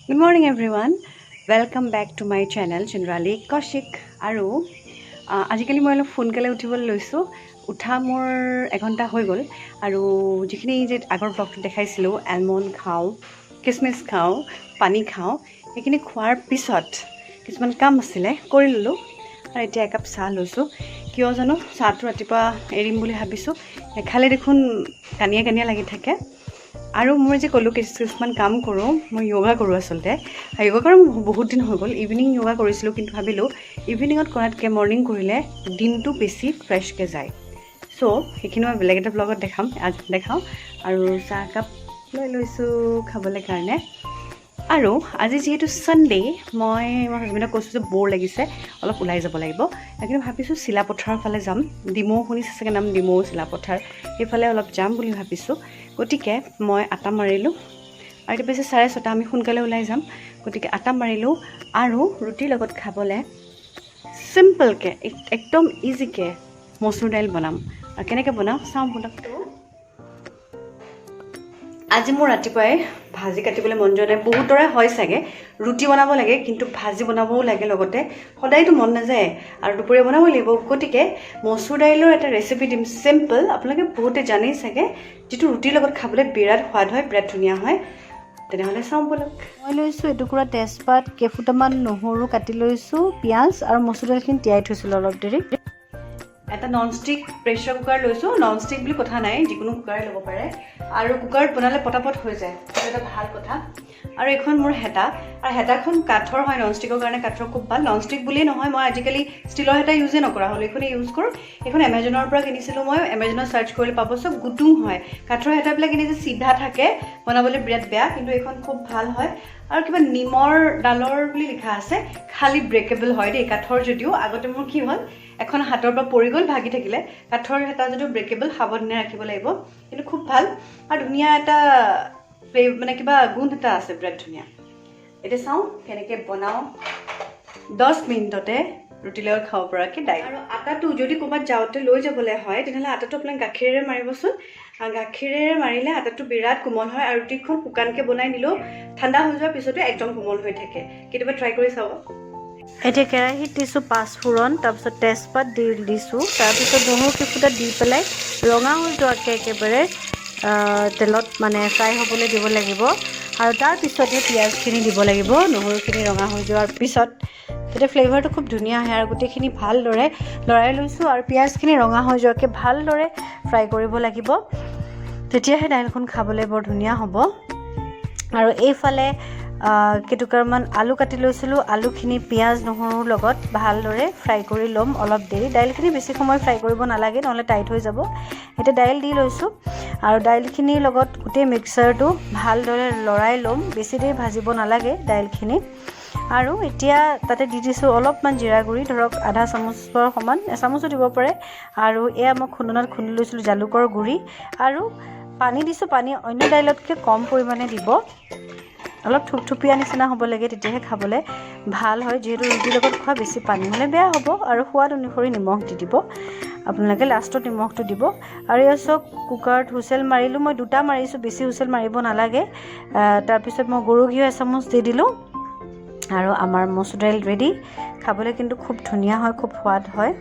Good morning everyone. Welcome back to my channel Chandrali Kaushik আৰু আজিকালি মই অলপ সোনকালে উঠিবলৈ লৈছোঁ উঠা মোৰ এঘণ্টা হৈ গ'ল আৰু যিখিনি যে আগৰ ব্লগটো দেখাইছিলোঁ এলমণ্ড খাওঁ কিচমিচ খাওঁ পানী খাওঁ সেইখিনি খোৱাৰ পিছত কিছুমান কাম আছিলে কৰি ল'লোঁ আৰু এতিয়া একাপ চাহ লৈছোঁ কিয় জানো চাহটো ৰাতিপুৱা এৰিম বুলি ভাবিছোঁ নেখালে দেখোন কানিয়া কানিয়া লাগি থাকে আৰু মই যে ক'লোঁ কিছুমান কাম কৰোঁ মই য়োগা কৰোঁ আচলতে য়োগা কৰা মোৰ বহুত দিন হৈ গ'ল ইভিনিং য়োগা কৰিছিলোঁ কিন্তু ভাবিলোঁ ইভিনিঙত কৰাতকৈ মৰ্ণিং কৰিলে দিনটো বেছি ফ্ৰেছকৈ যায় চ' সেইখিনি মই বেলেগ এটা ব্লগত দেখাওঁ আৰু চাহ একাপ লৈছোঁ খাবলৈ কাৰণে আৰু আজি যিহেতু ছানডে মই হাজবেণ্ডক কৈছোঁ যে বৰ লাগিছে অলপ ওলাই যাব লাগিব কিন্তু ভাবিছোঁ চিলাপথাৰৰ ফালে যাম ডিমৌ শুনিছে চাগে নাম ডিমৌ চিলাপথাৰ সেইফালে অলপ যাম বুলি ভাবিছোঁ গতিকে মই আটা মাৰিলোঁ আৰু এতিয়া বেছি 6:30 আমি সোনকালে ওলাই যাম গতিকে আটা মাৰিলোঁ আৰু ৰুটিৰ লগত খাবলৈ চিম্পলকৈ একদম ইজিকৈ মচুৰ দাইল বনাম আৰু কেনেকৈ বনাম চাওঁ বলক আজি মোৰ ৰাতিপুৱাই ভাজি কাটিবলৈ মন যোৱা নাই বহুতৰে হয় চাগে ৰুটি বনাব লাগে কিন্তু ভাজি বনাবও লাগে লগতে সদায়তো মন নাযায় আৰু দুপৰীয়া বনাব লাগিব গতিকে মচুৰ দাইলৰ এটা ৰেচিপি দিম চিম্পল আপোনালোকে বহুতে জানেই চাগে যিটো ৰুটিৰ লগত খাবলৈ বিৰাট সোৱাদ হয় বিৰাট ধুনীয়া হয় তেনেহ'লে চাওঁ বলক মই লৈছোঁ এটুকুৰা তেজপাত কেইফুটামান নহৰু কাটি লৈছোঁ পিঁয়াজ আৰু মচুৰ দাইলখিনি তিয়াই থৈছিলোঁ অলপ দেৰি এটা ননষ্টিক প্ৰেছাৰ কুকাৰ লৈছোঁ ননষ্টিক বুলি কথা নাই যিকোনো কুকাৰে ল'ব পাৰে আৰু কুকাৰত বনালে পটাপট হৈ যায় সেইটো এটা ভাল কথা আৰু এইখন মোৰ হেতা আৰু হেতাখন কাঠৰ হয় ননষ্টিকৰ কাৰণে কাঠৰ খুব ভাল ননষ্টিক বুলিয়েই নহয় মই আজিকালি ষ্টীলৰ হেতা ইউজেই নকৰা হ'লোঁ এইখনেই ইউজ কৰোঁ এইখন এমাজনৰ পৰা কিনিছিলোঁ মই এমাজনত চাৰ্চ কৰিলে পাব চব গুটুং হয় কাঠৰ হেতাবিলাক এনে যে চিধা থাকে বনাবলৈ বিৰাট বেয়া কিন্তু এইখন খুব ভাল হয় আৰু কিবা নিমৰ ডালৰ বুলি লিখা আছে খালি ব্ৰেকেবল হয় দেই কাঠৰ যদিও আগতে মোৰ কি হ'ল এখন হাতৰ পৰা পৰি গ'ল ভাগি থাকিলে কাঠৰ হেতা যদিও ব্ৰেকেবল সাৱধানে ৰাখিব লাগিব কিন্তু খুব ভাল আৰু ধুনীয়া এটা মানে কিবা গুণ এটা আছে বিৰাট ধুনীয়া এতিয়া চাওঁ কেনেকৈ বনাওঁ 10 মিনিটতে ৰুটিৰ লগত খাব পৰাকৈ দাইল আৰু আটাটো যদি ক'ৰবাত যাওঁতে লৈ যাবলৈ হয় তেনেহ'লে আটাটো আপোনাক গাখীৰেৰে মাৰিবচোন গাখীৰেৰে মাৰিলে আটাটো বিৰাট কোমল হয় আৰু ৰুটিখন শুকানকৈ বনাই নিলেও ঠাণ্ডা হৈ যোৱাৰ পিছতো একদম কোমল হৈ থাকে কেতিয়াবা ট্ৰাই কৰি চাব এতিয়া কেৰাহীত দিছোঁ পাঁচফোৰণ তাৰপিছত তেজপাত দিছোঁ তাৰপিছত নহৰু কেইফুটা দি পেলাই ৰঙা হৈ যোৱাকৈ একেবাৰে তেলত মানে ফ্ৰাই হ'বলৈ দিব লাগিব আৰু তাৰপিছতহে পিঁয়াজখিনি দিব লাগিব নহৰুখিনি ৰঙা হৈ যোৱাৰ পিছত তেতিয়া ফ্লেভাৰটো খুব ধুনীয়া আহে আৰু গোটেইখিনি ভালদৰে লৰাই লৈছোঁ আৰু পিঁয়াজখিনি ৰঙা হৈ যোৱাকৈ ভালদৰে ফ্ৰাই কৰিব লাগিব তেতিয়াহে দাইলখন খাবলৈ বৰ ধুনীয়া হ'ব আৰু এইফালে কেইটুকুৰামান আলু কাটি লৈছিলোঁ আলুখিনি পিঁয়াজ নহৰুৰ লগত ভালদৰে ফ্ৰাই কৰি ল'ম অলপ দেৰি দাইলখিনি বেছি সময় ফ্ৰাই কৰিব নালাগে নহ'লে টাইট হৈ যাব এতিয়া দাইল দি লৈছোঁ আৰু দাইলখিনিৰ লগত গোটেই মিক্সাৰটো ভালদৰে লৰাই ল'ম বেছি দেৰি ভাজিব নালাগে দাইলখিনি আৰু এতিয়া তাতে দি দিছোঁ অলপমান জিৰা গুড়ি ধৰক আধা চামুচৰ সমান এচামুচো দিব পাৰে আৰু এয়া মই খুন্দনাত খুন্দি লৈছিলোঁ জালুকৰ গুড়ি আৰু পানী দিছোঁ পানী অন্য দাইলতকৈ কম পৰিমাণে দিব অলপ থুপথুপীয়া নিচিনা হ'ব লাগে তেতিয়াহে খাবলৈ ভাল হয় যিহেতু ৰুটিৰ লগত খোৱা বেছি পানী হ'লে বেয়া হ'ব আৰু সোৱাদ অনুসৰি নিমখ দি দিব আপোনালোকে লাষ্টত নিমখটো দিব আৰু এয়া চাওক কুকাৰত হুইচেল মাৰিলোঁ মই দুটা মাৰিছোঁ বেছি হুইচেল মাৰিব নালাগে তাৰপিছত মই গৰু ঘিউ এচামুচ দি দিলোঁ আৰু আমাৰ মচুৰ দাইল ৰেডি খাবলৈ কিন্তু খুব ধুনীয়া হয় খুব সোৱাদ হয়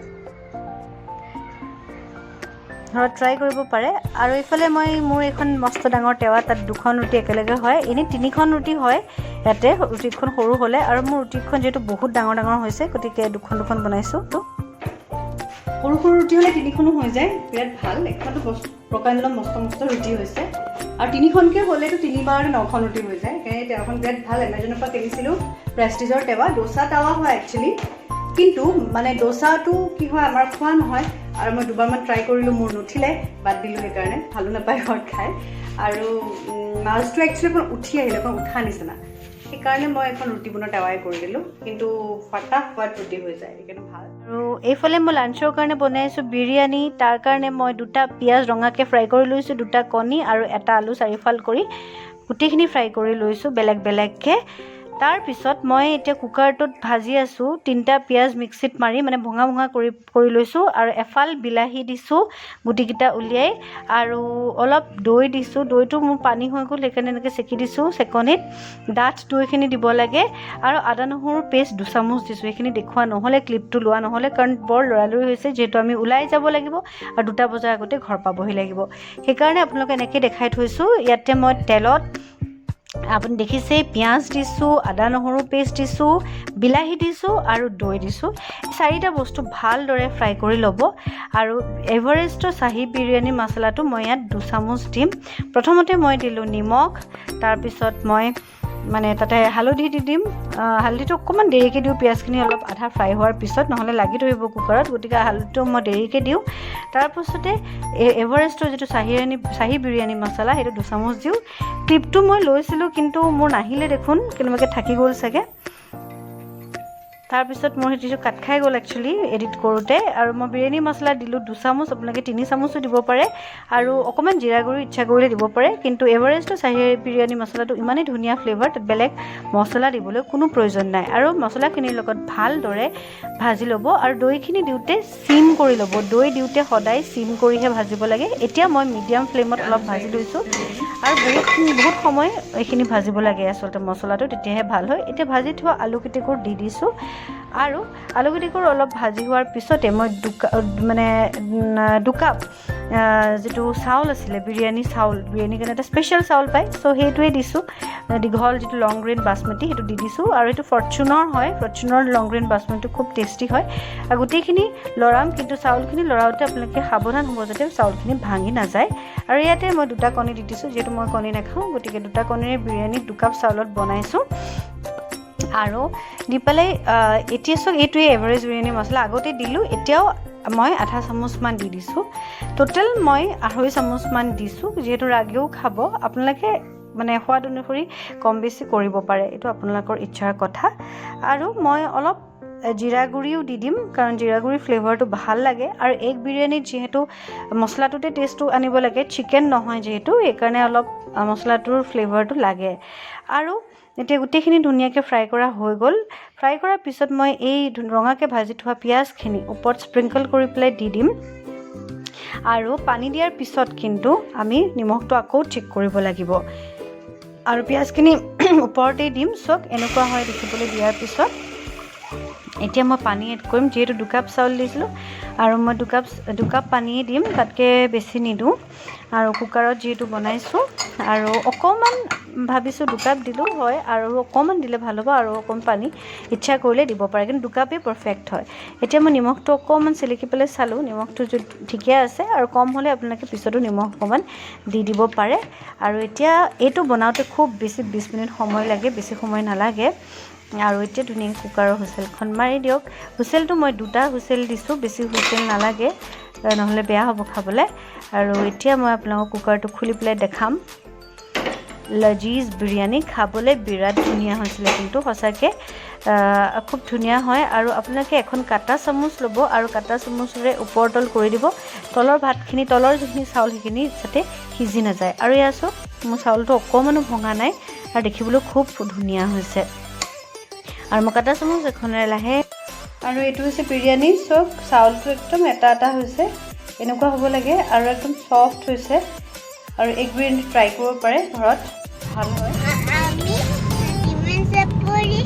ঘৰত ট্ৰাই কৰিব পাৰে আৰু এইফালে মোৰ এইখন মস্ত ডাঙৰ টেৱা তাত 2খন ৰুটি একেলগে হয় এনেই 3খন ৰুটি হয় ইয়াতে ৰুটিখন সৰু হ'লে আৰু মোৰ ৰুটিখন যিহেতু বহুত ডাঙৰ হৈছে গতিকে 2খন বনাইছোঁ সৰু ৰুটি হ'লে 3খনো হৈ যায় বিৰাট ভাল এখনতো প্ৰকাণ্ড মস্ত ৰুটি হৈছে আৰু 3খনকৈ হ'লেতো 3বাৰতে 9খন ৰুটি হৈ যায় সেই টেৱাখন বিৰাট ভাল এমাজনৰ পৰা কিনিছিলোঁ প্ৰেষ্টিজৰ টেৱা ডোচা টাৱা হয় একচুৱেলি কিন্তু মানে ডোচাটো কি হয় আমাৰ খোৱা নহয় আৰু মই দুবাৰমান ট্ৰাই কৰিলোঁ মোৰ নুঠিলে বাদ দিলোঁ সেইকাৰণে ভালো নাপায় ঘৰত খাই আৰু মাছটো একচুৱেলি অকণ উঠি আহিলে অকণ উঠা নিচিনা সেইকাৰণে মই এখন ৰুটি বনোৱা টাৱাই কৰি দিলোঁ কিন্তু ফটাফট ৰুটি হৈ যায় সেইকাৰণে ভাল আৰু এইফালে মই লাঞ্চৰ কাৰণে বনাইছোঁ বিৰিয়ানী তাৰ কাৰণে মই 2টা পিঁয়াজ ৰঙাকৈ ফ্ৰাই কৰি লৈছোঁ 2টা কণী আৰু এটা আলু 4ফাল কৰি গোটেইখিনি ফ্ৰাই কৰি লৈছোঁ বেলেগ বেলেগকৈ তাৰ পিছত মই এতিয়া কুকাৰটোত ভাজি আছোঁ 3টা পিঁয়াজ মিক্সিত মাৰি মানে ভঙা ভঙা কৰি লৈছোঁ আৰু এফাল বিলাহী দিছোঁ গুটিকেইটা উলিয়াই আৰু অলপ দৈ দিছোঁ দৈটো মোৰ পানী হৈ গ'ল সেইকাৰণে এনেকৈ চেকি দিছোঁ চেকনিত ডাঠ দৈখিনি দিব লাগে আৰু আদা নহৰুৰ পেষ্ট 2 চামুচ দিছোঁ এইখিনি দেখুওৱা নহ'লে ক্লিপটো লোৱা নহ'লে কাৰণ বৰ লৰালৰি হৈছে যিহেতু আমি ওলাই যাব লাগিব আৰু 2টা বজাৰ আগতে ঘৰ পাবহি লাগিব সেইকাৰণে আপোনালোকে এনেকৈ দেখাই থৈছোঁ ইয়াতে মই তেলত আপুনি দেখিছে পিঁয়াজ দিছোঁ আদা নহৰু পেষ্ট দিছোঁ বিলাহী দিছোঁ আৰু দৈ দিছোঁ 4টা বস্তু ভালদৰে ফ্ৰাই কৰি ল'ব আৰু এভাৰেষ্টৰ চাহী বিৰিয়ানী মছলাটো মই ইয়াত 2 চামুচ দিম প্ৰথমতে মই দিলোঁ নিমখ তাৰপিছত মই মানে তাতে হালধি দি দিম হালধিটো অকণমান দেৰিকৈ দিওঁ পিঁয়াজখিনি অলপ আধা ফ্ৰাই হোৱাৰ পিছত নহ'লে লাগি ধৰিব কুকাৰত গতিকে হালধিটো মই দেৰিকৈ দিওঁ তাৰপিছতে এভাৰেষ্টৰ যিটো চাহী বিৰিয়ানী মছলা সেইটো 2 চামুচ দিওঁ ক্লিপটো মই লৈছিলোঁ কিন্তু মোৰ নাহিলে দেখোন কেনেবাকৈ থাকি গ'ল চাগে তাৰপিছত মোৰ সেইটো কাট খাই গ'ল একচুৱেলি এডিট কৰোঁতে আৰু মই বিৰিয়ানী মছলা দিলোঁ 2 চামুচ আপোনালোকে 3 চামুচো দিব পাৰে আৰু অকণমান জিৰা গুড়ি ইচ্ছা কৰিলে দিব পাৰে কিন্তু এভাৰেষ্টৰ চাহী বিৰিয়ানী মছলাটো ইমানেই ধুনীয়া ফ্লেভাৰ তাত বেলেগ মছলা দিবলৈ কোনো প্ৰয়োজন নাই আৰু মছলাখিনিৰ লগত ভালদৰে ভাজি ল'ব আৰু দৈখিনি দিওঁতে চিম কৰি ল'ব দৈ দিওঁতে সদায় চিম কৰিহে ভাজিব লাগে এতিয়া মই মিডিয়াম ফ্লেমত অলপ ভাজি লৈছোঁ আৰু বহুত সময় এইখিনি ভাজিব লাগে আচলতে মছলাটো তেতিয়াহে ভাল হয় এতিয়া ভাজি থোৱা আলু কেইটুকুৰ দি দিছোঁ আৰু আলু কেইটুকুৰ অলপ ভাজি হোৱাৰ পিছতে মই 2 কাপ যিটো চাউল আছিলে বিৰিয়ানীৰ কাৰণে এটা স্পেচিয়েল চাউল পায় চ' সেইটোৱে দিছোঁ দীঘল যিটো লং গ্ৰেইন বাসমতি সেইটো দি দিছোঁ আৰু এইটো ফৰ্চুনৰ লং গ্ৰেইন বাসমতিটো খুব টেষ্টি হয় আৰু গোটেইখিনি লৰাম কিন্তু চাউলখিনি লৰাওঁতে আপোনালোকে সাৱধান হ'ব যাতে চাউলখিনি ভাঙি নাযায় আৰু ইয়াতে মই 2টা কণী দি দিছোঁ যিহেতু মই কণী নাখাওঁ গতিকে 2টা কণীৰে বিৰিয়ানী 2 কাপ চাউলত বনাইছোঁ আৰু দি পেলাই এতিয়া চাওক এইটোৱে এভাৰেজ বিৰিয়ানী মছলা আগতে দিলোঁ এতিয়াও মই আধা চামুচমান দি দিছোঁ টোটেল মই 2.5 চামুচমান দিছোঁ যিহেতু ৰাগেও খাব আপোনালোকে মানে সোৱাদ অনুসৰি কম বেছি কৰিব পাৰে এইটো আপোনালোকৰ ইচ্ছাৰ কথা আৰু মই অলপ জিৰা গুড়িও দি দিম কাৰণ জিৰা গুড়িৰ ফ্লেভাৰটো ভাল লাগে আৰু এগ বিৰিয়ানীত যিহেতু মছলাটোতে টেষ্টটো আনিব লাগে চিকেন নহয় যিহেতু সেইকাৰণে অলপ মছলাটোৰ ফ্লেভাৰটো লাগে আৰু এতিয়া গোটেইখিনি ধুনীয়াকৈ ফ্ৰাই কৰা হৈ গ'ল ফ্ৰাই কৰাৰ পিছত মই এই ৰঙাকৈ ভাজি থোৱা পিঁয়াজখিনি ওপৰত স্প্ৰিংকল কৰি পেলাই দি দিম আৰু পানী দিয়াৰ পিছত কিন্তু আমি নিমখটো আকৌ চেক কৰিব লাগিব আৰু পিঁয়াজখিনি ওপৰতেই দিম চক এনেকুৱা হয় দেখিবলৈ দিয়াৰ পিছত এতিয়া মই পানী এড কৰিম যিহেতু 2 কাপ চাউল দিছিলোঁ আৰু মই 2 কাপ পানীয়ে দিম তাতকৈ বেছি নিদিওঁ আৰু কুকাৰত যিহেতু বনাইছোঁ আৰু অকণমান ভাবিছোঁ 2 কাপ দিলেও হয় আৰু অকণমান দিলে ভাল হ'ব আৰু অকণমান পানী ইচ্ছা কৰিলে দিব পাৰে কিন্তু 2 কাপেই পাৰফেক্ট হয় এতিয়া মই নিমখটো অকণমান চেলেকি পেলাই চালোঁ নিমখটো ঠিকে আছে আৰু কম হ'লে আপোনালোকে পিছতো নিমখ অকণমান দি দিব পাৰে আৰু এতিয়া এইটো বনাওঁতে খুব বেছি 20 মিনিট সময় লাগে বেছি সময় নালাগে আৰু এতিয়া ধুনীয়াকৈ কুকাৰৰ হুইচেলখন মাৰি দিয়ক হুইচেলটো মই 2টা হুইচেল দিছোঁ বেছি হুইচেল নালাগে নহ'লে বেয়া হ'ব খাবলৈ আৰু এতিয়া মই আপোনালোকক কুকাৰটো খুলি পেলাই দেখাম লজিজ বিৰিয়ানী খাবলৈ বিৰাট ধুনীয়া হৈছিলে কিন্তু সঁচাকৈ খুব ধুনীয়া হয় আৰু আপোনালোকে এখন কাটা চামুচ ল'ব আৰু কাটা চামুচেৰে ওপৰ তল কৰি দিব তলৰ ভাতখিনি তলৰ যিখিনি চাউল সেইখিনি যাতে সিজি নাযায় আৰু এয়া চাওক মোৰ চাউলটো অকণমানো ভঙা নাই আৰু দেখিবলৈ খুব ধুনীয়া হৈছে আৰু মই কাটা চামুচ এখনেৰে লাহে আৰু এইটো হৈছে বিৰিয়ানী চব চাউলটো একদম এটা হৈছে এনেকুৱা হ'ব লাগে আৰু একদম সফ্ট হৈছে আৰু এগ বিৰিয়ানী ট্ৰাই কৰিব পাৰে ঘৰত ভাল হয় আমি ইমান চাপৰি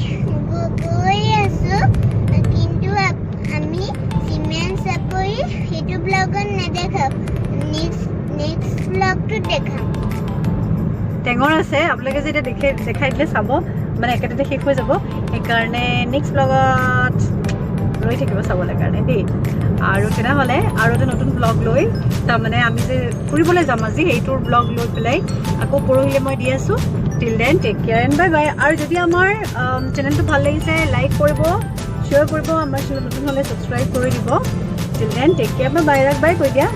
গৈ আছোঁ কিন্তু আমি সিমান চাপৰি সেইটো ব্লগত নেদেখাম নেক্সট ব্লগটোত দেখাম টেঙৰ আছে আপোনালোকে যেতিয়া দেখাই দিলে চাব মানে একেটাতে শেষ হৈ যাব সেইকাৰণে নেক্সট ব্লগত ৰৈ থাকিব চাবলৈ কাৰণে দেই আৰু তেনেহ'লে আৰু এটা নতুন ব্লগ লৈ তাৰমানে আমি যে ফুৰিবলৈ যাম আজি সেইটোৰ ব্লগ লৈ পেলাই আকৌ পৰহিলৈ মই দি আছোঁ till then take care and bye bye আৰু যদি আমাৰ চেনেলটো ভাল লাগিছে লাইক কৰিব শ্বেয়াৰ কৰিব আমাৰ চেনেল নতুন হ'লে ছাবস্ক্ৰাইব কৰি দিব till then take care bye bye কৈ দিয়া